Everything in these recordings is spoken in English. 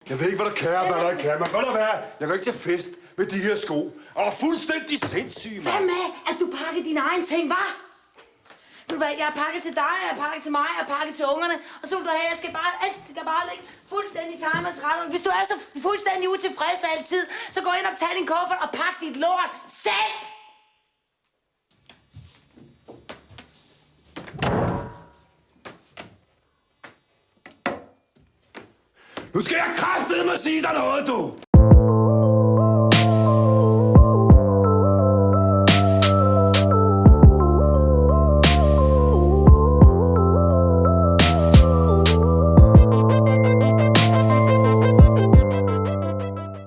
Jeg ved ikke, hvad der kan, hvad der ikke kan, men hvad der være? Jeg går ikke til fest med de her sko. Og er fuldstændig sindssyg, mand. Hvad med, at du pakker dine egne ting, hva'? Ved du hvad, jeg har pakket til dig, jeg har pakket til mig, jeg har pakket til ungerne. Og så vil du have, alt skal bare ligge fuldstændig timet til rette. Hvis du er så fuldstændig utilfreds altid, så gå ind og tag din kuffert og pak dit lort selv! Nu skal jeg kraftedeme sige dig noget, du!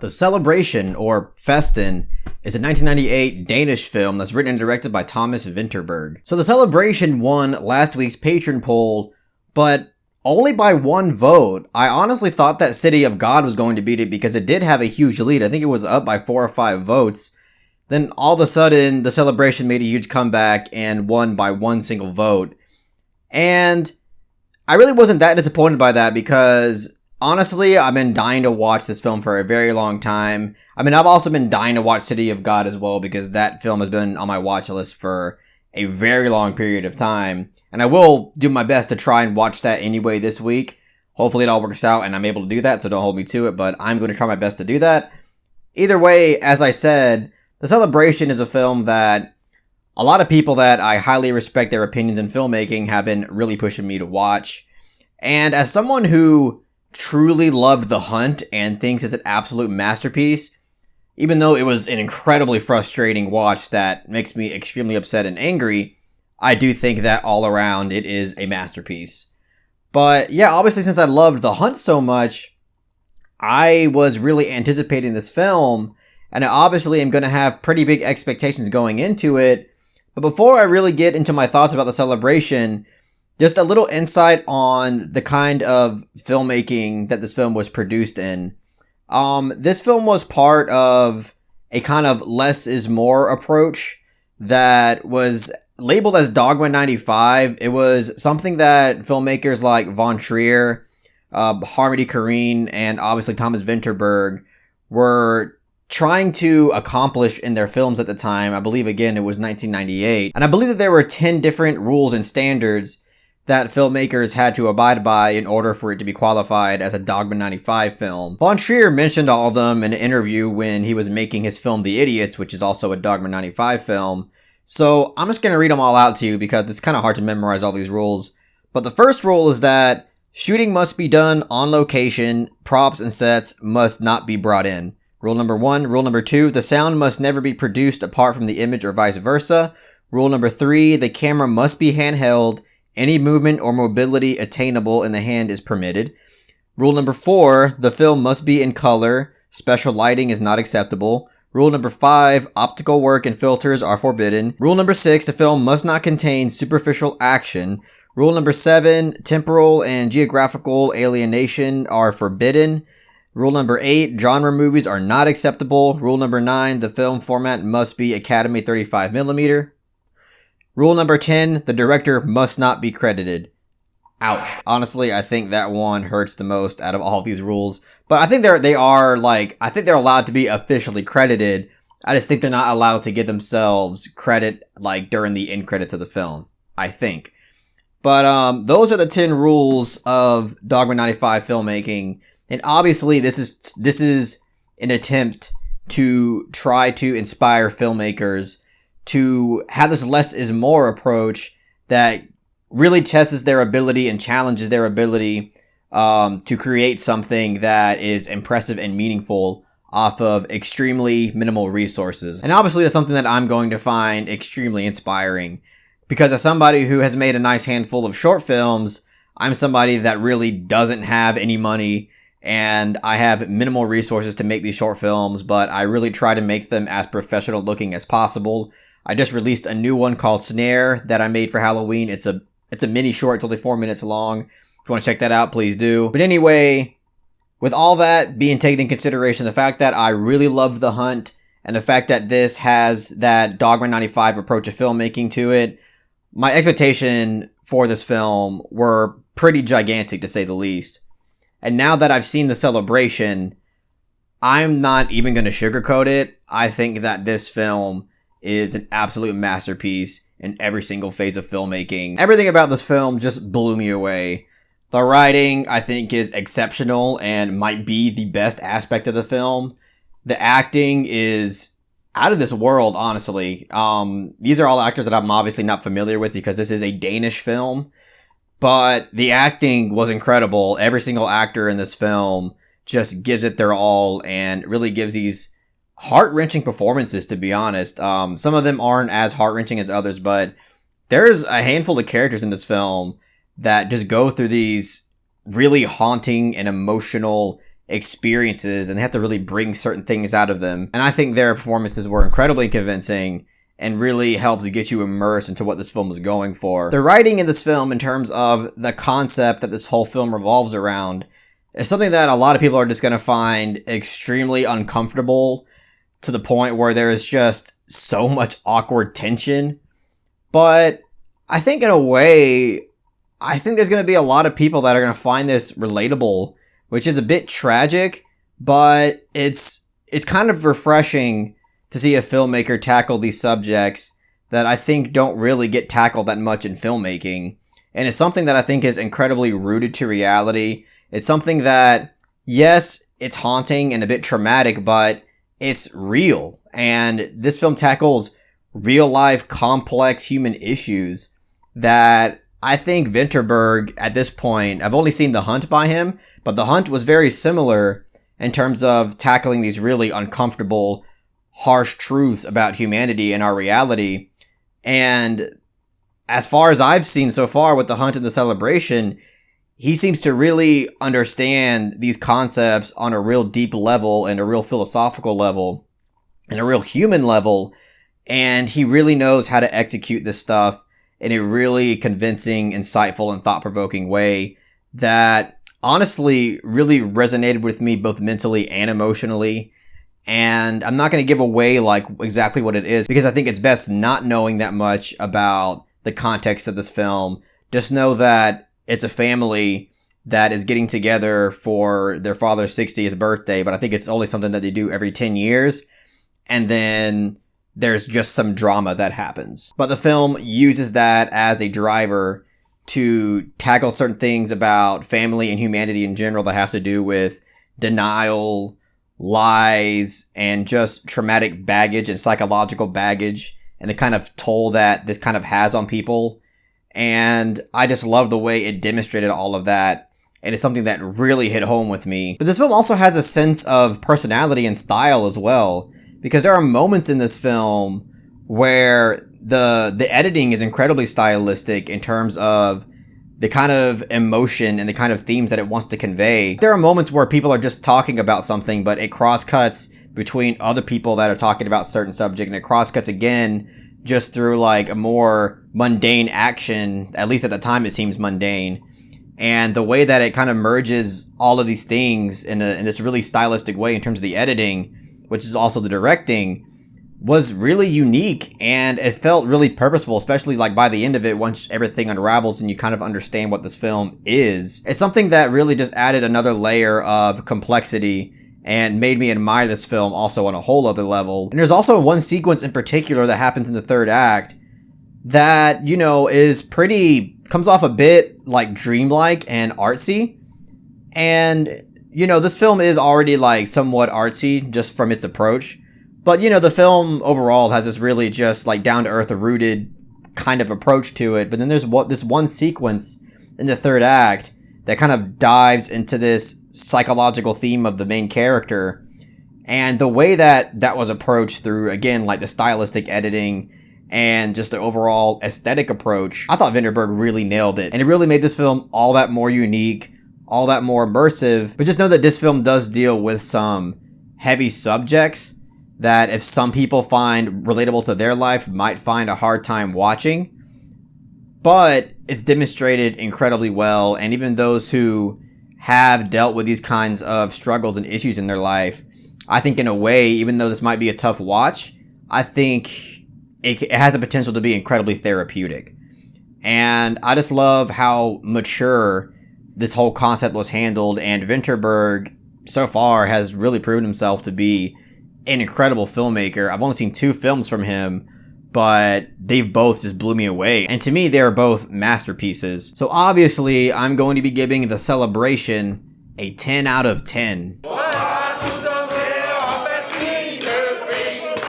The Celebration, or Festen, is a 1998 Danish film that's written and directed by Thomas Vinterberg. So The Celebration won last week's patron poll, but only by one vote. I honestly thought that City of God was going to beat it because it did have a huge lead. I think it was up by 4 or 5 votes. Then all of a sudden, The Celebration made a huge comeback and won by one single vote. And I really wasn't that disappointed by that because honestly, I've been dying to watch this film for a very long time. I mean, I've also been dying to watch City of God as well because that film has been on my watch list for a very long period of time. And I will do my best to try and watch that anyway this week. Hopefully it all works out and I'm able to do that, so don't hold me to it, but I'm going to try my best to do that. Either way, as I said, The Celebration is a film that a lot of people that I highly respect their opinions in filmmaking have been really pushing me to watch. And as someone who truly loved The Hunt and thinks it's an absolute masterpiece, even though it was an incredibly frustrating watch that makes me extremely upset and angry, I do think that all around it is a masterpiece. But yeah, obviously since I loved The Hunt so much, I was really anticipating this film, and I obviously am going to have pretty big expectations going into it. But before I really get into my thoughts about The Celebration, just a little insight on the kind of filmmaking that this film was produced in. This film was part of a kind of less is more approach that was labeled as Dogma 95. It was something that filmmakers like Von Trier, Harmony Korine, and obviously Thomas Vinterberg were trying to accomplish in their films at the time. I believe, again, it was 1998. And I believe that there were 10 different rules and standards that filmmakers had to abide by in order for it to be qualified as a Dogma 95 film. Von Trier mentioned all of them in an interview when he was making his film The Idiots, which is also a Dogma 95 film. So I'm just going to read them all out to you because it's kind of hard to memorize all these rules. But the first rule is that shooting must be done on location, props and sets must not be brought in. Rule number 1. Rule number 2, the sound must never be produced apart from the image or vice versa. Rule number 3, the camera must be handheld. Any movement or mobility attainable in the hand is permitted. Rule number 4, the film must be in color. Special lighting is not acceptable. Rule number 5, optical work and filters are forbidden. Rule number 6, the film must not contain superficial action. Rule number 7, temporal and geographical alienation are forbidden. Rule number 8, genre movies are not acceptable. Rule number 9, the film format must be Academy 35mm. Rule number 10, the director must not be credited. Ouch. Honestly, I think that one hurts the most out of all these rules. But I think I think they're allowed to be officially credited. I just think they're not allowed to give themselves credit, during the end credits of the film. I think. But, those are the 10 rules of Dogma 95 filmmaking. And obviously, this is an attempt to try to inspire filmmakers to have this less is more approach that really tests their ability and challenges their ability to create something that is impressive and meaningful off of extremely minimal resources. And obviously that's something that I'm going to find extremely inspiring because as somebody who has made a nice handful of short films, I'm somebody that really doesn't have any money and I have minimal resources to make these short films, but I really try to make them as professional looking as possible. I just released a new one called Snare that I made for Halloween. It's a mini short. It's only 4 minutes long. If you want to check that out, please do. But anyway, with all that being taken into consideration, the fact that I really loved The Hunt and the fact that this has that Dogma 95 approach of filmmaking to it, my expectation for this film were pretty gigantic to say the least. And now that I've seen The Celebration, I'm not even going to sugarcoat it. I think that this film is an absolute masterpiece in every single phase of filmmaking. Everything about this film just blew me away. The writing, I think, is exceptional and might be the best aspect of the film. The acting is out of this world, honestly. These are all actors that I'm obviously not familiar with because this is a Danish film. But the acting was incredible. Every single actor in this film just gives it their all and really gives these heart-wrenching performances, to be honest. Some of them aren't as heart-wrenching as others, but there's a handful of characters in this film that just go through these really haunting and emotional experiences, and they have to really bring certain things out of them. And I think their performances were incredibly convincing and really helps to get you immersed into what this film was going for. The writing in this film, in terms of the concept that this whole film revolves around, is something that a lot of people are just going to find extremely uncomfortable, to the point where there is just so much awkward tension. But I think in a way, I think there's going to be a lot of people that are going to find this relatable, which is a bit tragic, but it's kind of refreshing to see a filmmaker tackle these subjects that I think don't really get tackled that much in filmmaking. And it's something that I think is incredibly rooted to reality. It's something that, yes, it's haunting and a bit traumatic, but it's real. And this film tackles real life, complex human issues that I think Vinterberg, at this point, I've only seen The Hunt by him, but The Hunt was very similar in terms of tackling these really uncomfortable, harsh truths about humanity and our reality. And as far as I've seen so far with The Hunt and The Celebration, he seems to really understand these concepts on a real deep level and a real philosophical level and a real human level. And he really knows how to execute this stuff in a really convincing, insightful, and thought-provoking way that honestly really resonated with me both mentally and emotionally. And I'm not going to give away like exactly what it is because I think it's best not knowing that much about the context of this film. Just know that it's a family that is getting together for their father's 60th birthday, but I think it's only something that they do every 10 years. And then there's just some drama that happens. But the film uses that as a driver to tackle certain things about family and humanity in general that have to do with denial, lies, and just traumatic baggage and psychological baggage, and the kind of toll that this kind of has on people. And I just love the way it demonstrated all of that. And it's something that really hit home with me. But this film also has a sense of personality and style as well, because there are moments in this film where the editing is incredibly stylistic in terms of the kind of emotion and the kind of themes that it wants to convey. There are moments where people are just talking about something, but it cross-cuts between other people that are talking about certain subject, and it cross-cuts again just through like a more mundane action. At least at the time it seems mundane. And the way that it kind of merges all of these things in this really stylistic way in terms of the editing, which is also the directing, was really unique, and it felt really purposeful, especially like by the end of it, once everything unravels and you kind of understand what this film is. It's something that really just added another layer of complexity and made me admire this film also on a whole other level. And there's also one sequence in particular that happens in the third act that, you know, comes off a bit like dreamlike and artsy. And, you know, this film is already like somewhat artsy just from its approach. But, you know, the film overall has this really just like down-to-earth rooted kind of approach to it. But then there's this one sequence in the third act that kind of dives into this psychological theme of the main character. And the way that that was approached through, again, like the stylistic editing and just the overall aesthetic approach, I thought Vinterberg really nailed it. And it really made this film all that more unique, all that more immersive. But just know that this film does deal with some heavy subjects that if some people find relatable to their life, might find a hard time watching. But it's demonstrated incredibly well, and even those who have dealt with these kinds of struggles and issues in their life, I think in a way, even though this might be a tough watch, I think it has a potential to be incredibly therapeutic. And I just love how mature this whole concept was handled, and Vinterberg so far has really proven himself to be an incredible filmmaker. I've only seen 2 films from him, but they both just blew me away. And to me, they're both masterpieces. So obviously, I'm going to be giving The Celebration a 10 out of 10.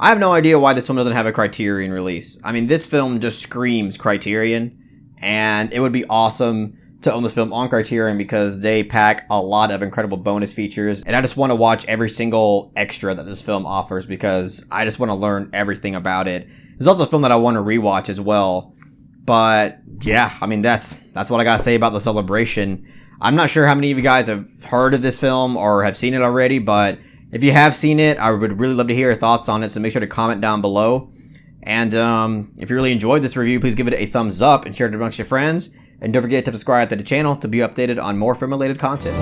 I have no idea why this film doesn't have a Criterion release. I mean, this film just screams Criterion, and it would be awesome to own this film on Criterion because they pack a lot of incredible bonus features, and I just want to watch every single extra that this film offers because I just want to learn everything about it. There's also a film that I want to rewatch as well, but yeah, I mean, that's what I gotta say about The Celebration. I'm not sure how many of you guys have heard of this film or have seen it already, but if you have seen it, I would really love to hear your thoughts on it, so make sure to comment down below. And if you really enjoyed this review, please give it a thumbs up and share it amongst your friends. And don't forget to subscribe to the channel to be updated on more film-related content.